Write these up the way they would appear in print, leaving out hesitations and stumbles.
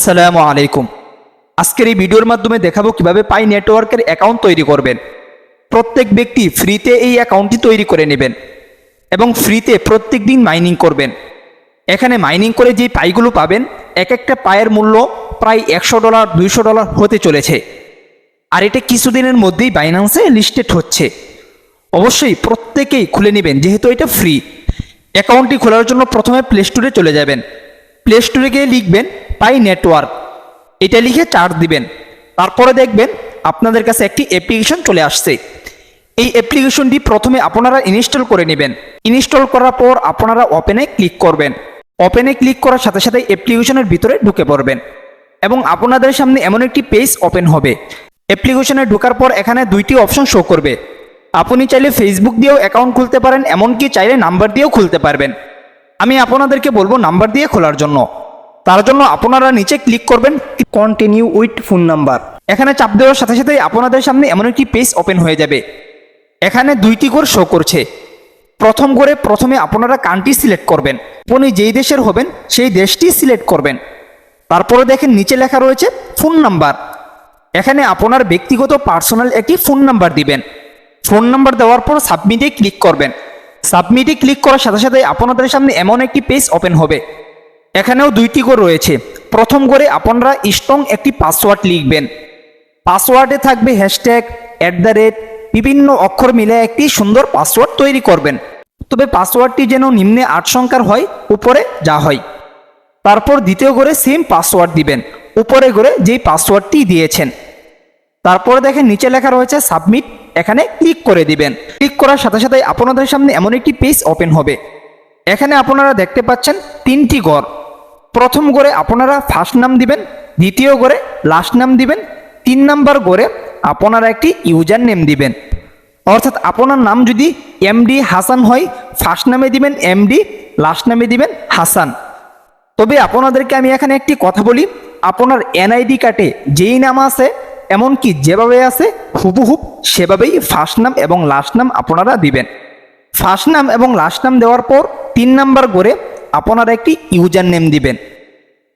আসসালামু আলাইকুম। আজকের এই ভিডিওর মাধ্যমে দেখাবো কিভাবে পাই নেটওয়ার্কের অ্যাকাউন্ট তৈরি করবেন। প্রত্যেক ব্যক্তি ফ্রিতে এই অ্যাকাউন্টটি তৈরি করে নেবেন এবং ফ্রিতে প্রত্যেক দিন মাইনিং করবেন। এখানে মাইনিং করে যে পাইগুলো পাবেন, এক একটা পায়ের মূল্য প্রায় $100 $200 হতে চলেছে। আর এটা কিছুদিনের মধ্যেই বাইন্যান্সে লিস্টেড হচ্ছে। অবশ্যই প্রত্যেকেই খুলে নেবেন, যেহেতু এটা ফ্রি। অ্যাকাউন্টটি খোলার জন্য প্রথমে প্লে স্টোরে চলে যাবেন। প্লে স্টোরে গিয়ে লিখবেন পাই নেটওয়ার্ক, এটা লিখে চার্জ দিবেন। তারপরে দেখবেন আপনাদের কাছে একটি অ্যাপ্লিকেশন চলে আসছে। এই অ্যাপ্লিকেশনটি প্রথমে আপনারা ইনস্টল করে নেবেন। ইনস্টল করার পর আপনারা ওপেনে ক্লিক করবেন। ওপেনে ক্লিক করার সাথে সাথে অ্যাপ্লিকেশনের ভিতরে ঢুকে পড়বেন এবং আপনাদের সামনে এমন একটি পেজ ওপেন হবে। অ্যাপ্লিকেশনে ঢোকার পর এখানে দুইটি অপশন শো করবে। আপনি চাইলে ফেসবুক দিয়েও অ্যাকাউন্ট খুলতে পারেন, এমনকি চাইলে নাম্বার দিয়েও খুলতে পারবেন। আমি আপনাদেরকে বলবো নাম্বার দিয়ে খোলার জন্য। তার জন্য আপনারা নিচে ক্লিক করবেন কন্টিনিউ উইথ ফোন নাম্বার। এখানে চাপ দেওয়ার সাথে সাথে আপনাদের সামনে এমন একটি পেজ ওপেন হয়ে যাবে। এখানে দুইটি করে শো করছে। প্রথম করে প্রথমে আপনারা কান্ট্রি সিলেক্ট করবেন। আপনি যেই দেশের হবেন সেই দেশটি সিলেক্ট করবেন। তারপরে দেখেন নিচে লেখা রয়েছে ফোন নাম্বার। এখানে আপনার ব্যক্তিগত পার্সোনাল একটি ফোন নাম্বার দিবেন। ফোন নাম্বার দেওয়ার পর সাবমিটে ক্লিক করবেন। সাবমিটে ক্লিক করার সাথে সাথে আপনাদের সামনে এমন একটি পেজ ওপেন হবে। এখানেও দুইটি করে রয়েছে। প্রথম করে আপনারা স্ট্রং একটি পাসওয়ার্ড লিখবেন। পাসওয়ার্ডে থাকবে হ্যাশট্যাগ, বিভিন্ন অক্ষর মিলে একটি সুন্দর পাসওয়ার্ড তৈরি করবেন। তবে পাসওয়ার্ডটি যেন নিম্নে 8 সংখ্যার হয়, উপরে যা হয়। তারপর দ্বিতীয় করে সেম পাসওয়ার্ড দিবেন, উপরে করে যেই পাসওয়ার্ডটি দিয়েছেন। তারপরে দেখেন নিচে লেখা রয়েছে সাবমিট, এখানে ক্লিক করে দিবেন। ক্লিক করার সাথে সাথে আপনাদের সামনে এমন একটি পেজ ওপেন হবে। এখানে আপনারা দেখতে পাচ্ছেন তিনটি ঘর। প্রথম ঘরে আপনারা ফার্স্ট নাম দিবেন, দ্বিতীয় ঘরে লাস্ট নাম দিবেন, 3 নাম্বার ঘরে আপনারা একটি ইউজার নেম দিবেন। অর্থাৎ আপনার নাম যদি এমডি হাসান হয়, ফার্স্ট নামে দিবেন এমডি, লাস্ট নামে দিবেন হাসান। তবে আপনাদেরকে আমি এখানে একটি কথা বলি, আপনার এনআইডি কার্ডে যেই নাম আছে, এমনকি যেভাবে আছে হুবহুব সেভাবেই ফার্স্ট নাম এবং লাস্ট নাম আপনারা দিবেন। ফার্স্ট নাম এবং লাস্ট নাম দেওয়ার পর 3 নাম্বার করে আপনারা একটি ইউজার নেম দিবেন।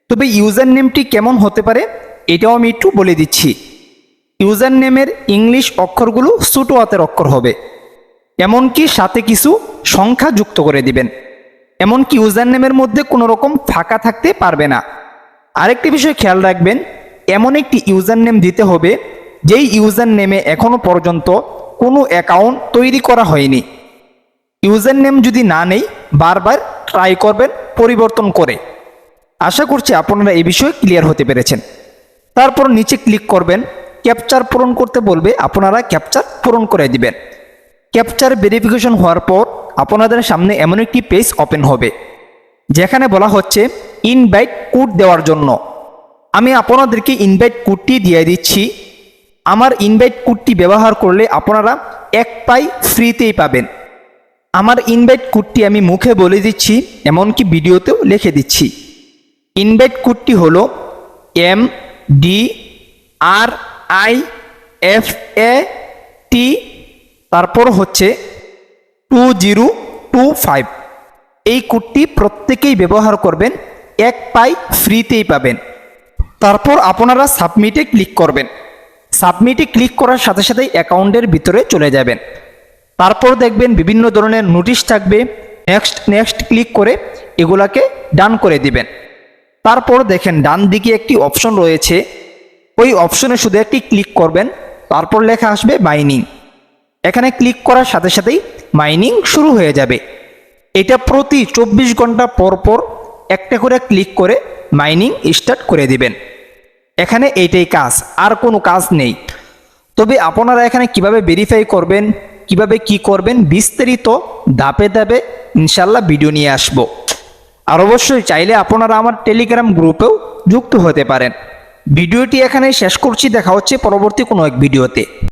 তবে ইউজার নেমটি কেমন হতে পারে এটাও আমি একটু বলে দিচ্ছি। ইউজার নেমের ইংলিশ অক্ষরগুলো ছোট হাতের অক্ষর হবে, এমনকি সাথে কিছু সংখ্যা যুক্ত করে দিবেন। এমনকি ইউজার নেমের মধ্যে কোনো রকম ফাঁকা থাকতে পারবে না। আরেকটি বিষয় খেয়াল রাখবেন, এমন একটি ইউজার নেম দিতে হবে যেই ইউজার নেমে এখনো পর্যন্ত কোনো অ্যাকাউন্ট তৈরি করা হয়নি। ইউজার নেম যদি না নেই, বারবার ট্রাই করবেন পরিবর্তন করে। আশা করছি আপনারা এই বিষয়ে ক্লিয়ার হতে পেরেছেন। তারপর নিচে ক্লিক করবেন, ক্যাপচার পূরণ করতে বলবে, আপনারা ক্যাপচার পূরণ করে দিবেন। ক্যাপচার ভেরিফিকেশন হওয়ার পর আপনাদের সামনে এমন একটি পেজ ওপেন হবে যেখানে বলা হচ্ছে ইনভাইট কোড দেওয়ার জন্য। আমি আপনাদেরকে ইনভাইট কোডটি দিয়ে দিচ্ছি। আমার ইনভাইট কোডটি ব্যবহার করলে আপনারা 1 পাই ফ্রিতেই পাবেন। আমার ইনভাইট কোডটি আমি মুখে বলে দিচ্ছি, এমনকি ভিডিওতেও লিখে দিচ্ছি। ইনভাইট কোডটি হলো MDRIFAT, তারপর হচ্ছে 2025। এই কোডটি প্রত্যেকেই ব্যবহার করবেন, 1 পাই ফ্রিতেই পাবেন। তারপর আপনারা সাবমিটে ক্লিক করবেন। সাবমিটে ক্লিক করার সাথে সাথে অ্যাকাউন্টের ভিতরে চলে যাবেন। তারপর দেখবেন বিভিন্ন ধরনের নোটিশ থাকবে, নেক্সট ক্লিক করে এগুলাকে ডান করে দিবেন। তারপর দেখেন ডান দিকে একটি অপশন রয়েছে, ওই অপশনে শুধু একটি ক্লিক করবেন। তারপর লেখা আসবে মাইনিং। এখানে ক্লিক করার সাথে সাথেই মাইনিং শুরু হয়ে যাবে। এটা প্রতি 24 ঘন্টা পর পর একটা করে ক্লিক করে মাইনিং স্টার্ট করে দিবেন। এখানে এইটাই কাজ, আর কোনো কাজ নেই। তবে আপনারা এখানে কিভাবে ভেরিফাই করবেন, কিভাবে কি করবেন, বিস্তারিত ধাপে ধাপে ইনশাল্লাহ ভিডিও নিয়ে আসবো। আর অবশ্যই চাইলে আপনারা আমার টেলিগ্রাম গ্রুপেও যুক্ত হতে পারেন। ভিডিওটি এখানে শেষ করছি, দেখা হচ্ছে পরবর্তী কোনো এক ভিডিওতে।